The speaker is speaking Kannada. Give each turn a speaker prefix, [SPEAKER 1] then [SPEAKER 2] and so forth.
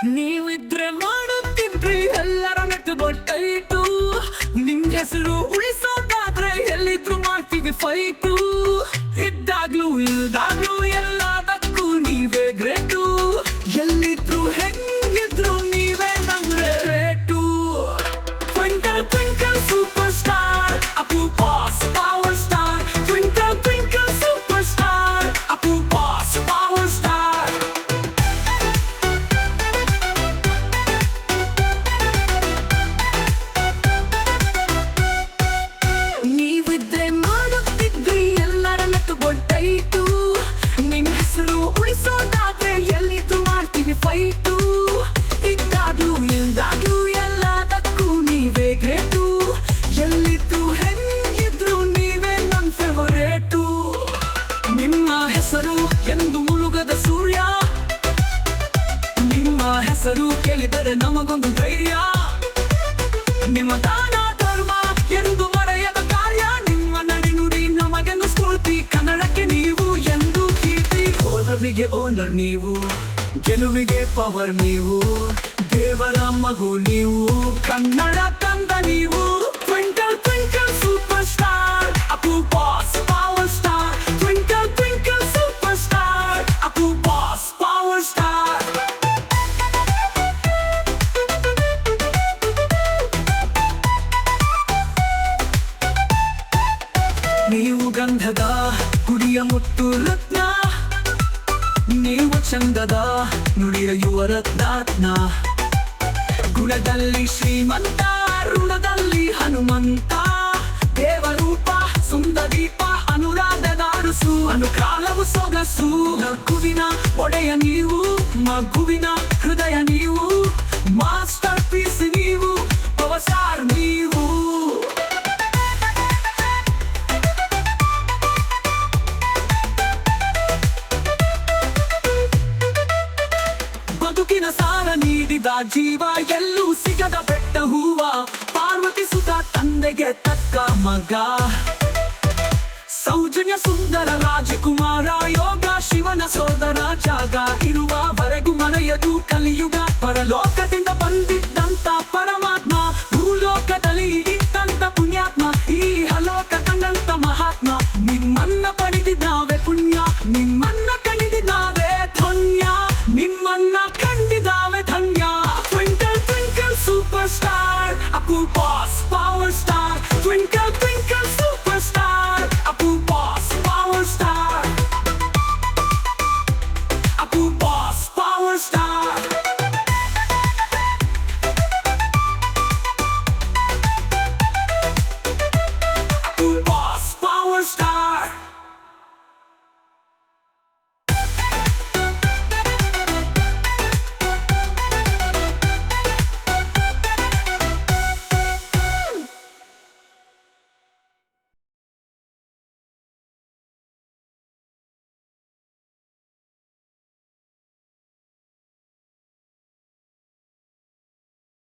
[SPEAKER 1] ನೀವಿದ್ರೆ ಮಾಡುತ್ತಿದ್ರಿ ಎಲ್ಲರ ನೆಟ್ಟುಗೊಟ್ಟೈತು. ನಿಮ್ ಹೆಸರು ಉಳಿಸೋದಾದ್ರೆ ಎಲ್ಲಿದ್ರು ಮಾಡ್ತೀವಿ ಫೈಟು. ಇದ್ದಾಗ್ಲೂ ಇಲ್ದಾಗ್ಲೂ ಎಲ್ಲದಕ್ಕೂ ನೀವೇ ಗ್ರೇಟು. ಎಲ್ಲಿದ್ರು ಹೆಂಗಿದ್ರು ನೀವೇ ನಮ್ಗೆ rate. Twinkle twinkle super star Appu boss power star. Twinkle twinkle super star Appu boss power star. ನೀವಿದ್ರೆ ಮಾಡುತ್ತಿದ್ರಿ ಎಲ್ಲರ ನೆಟ್ಟುಗೊಟ್ಟೈತು. ನಿಮ್ ಹೆಸರು ಉಳಿಸೋದಾದ್ರೆ ಎಲ್ಲಿದ್ರು ಮಾಡ್ತೀವಿ ಫೈಟು. ಇದ್ದಾಗ್ಲೂ ಇಲ್ದಾಗ್ಲೂ ಎಲ್ಲದಕ್ಕೂ ನೀವೇ ಗ್ರೇಟು. ಎಲ್ಲಿದ್ರು ಹೆಂಗಿದ್ರು ನೀವೇ ನನ್ ಫೇವರೇಟು. ನಿಮ್ಮ ಹೆಸರು ಎಂದು ಮುಳುಗದ ಸೂರ್ಯ. ನಿಮ್ಮ ಹೆಸರು ಕೇಳಿದರೆ ನಮಗೊಂದು ಧೈರ್ಯ. ನಿಮ್ಮ ದಾನ ಧರ್ಮ ಎಂದು ಮರೆಯದ ಕಾರ್ಯ. ನಿಮ್ಮ ನಡಿನುಡಿ ನಮಗೆಂದು ಸ್ಫೂರ್ತಿ. ಕನ್ನಡಕ್ಕೆ ನೀವು ಎಂದು ಕೀರ್ತಿ. ಓನರಿಗೆ ಓನರ್ ನೀವು, ಗೆಲುವಿಗೆ ಪವರ್ ನೀವು. ದೇವರ ಮಗು ನೀವು, ಕನ್ನಡ ತಂದ ನೀವು. Twinkle twinkle super star Appu boss power star. Twinkle twinkle super star Appu boss power star. ನೀವು ಗಂಧದ ಗುಡಿಯ ಮುತ್ತು ರತ್ನ. ನೀವು ಚಂದದ ನುಡಿಯ ಯುವ ರತ್ನ. ಗುಣದಲ್ಲಿ ಶ್ರೀಮಂತ, ಋಣದಲ್ಲಿ ಹನುಮಂತ. ದೇವರೂಪ ಸುಂದದೀಪ, ಅನುರಾಧದ ಅರಸು. ಅನುಕಾಲವು ಸೊಗಸು. ನಗುವಿನ ಒಡೆಯ ನೀವು, ಮಗುವಿನ ಹೃದಯ ನೀವು. ಮಾಸ್ಟರ್ ಪೀಸ್ ನೀವು, ಪವರ್ ಸ್ಟಾರ್ ನೀವು. ಬದುಕಿನ ಸಾರ ನೀಡಿದ ಜೀವ, ಎಲ್ಲೂ ಸಿಗದ ಬೆಟ್ಟ ಹೂವ. ಪಾರ್ವತಿ ಸುತ ತಂದೆಗೆ ತಕ್ಕ ಮಗ. ಸೌಜನ್ಯ ಸುಂದರ ರಾಜಕುಮಾರ. ಯೋಗ ಶಿವನ ಸೋದರ. ಜಾಗ ಇರುವವರೆಗೂ ಮರೆಯದು ಕಲಿಯುಗ. ಪರಲೋಕದಿಂದ ಬಂದಿದ್ದಂತ ಪರಮಾತ್ಮ, ಭೂಲೋಕದಲ್ಲಿ ಇದ್ದಂತ ಪುಣ್ಯಾತ್ಮ. ಈ ಹಲೋಕ ಕಂಡಂತ ಮಹಾತ್ಮ. ನಿಮ್ಮನ್ನ ಪಡೆದಿದ್ದಾವೆ ಪುಣ್ಯ, ನಿಮ್ಮನ್ನ ಕಂಡಿದ್ದಾವೆ ಧನ್ಯ. ನಿಮ್ಮನ್ನ ಕಂಡಿದ್ದಾವೆ ಧನ್ಯ. Twinkle twinkle super star Appu boss power star. Twinkle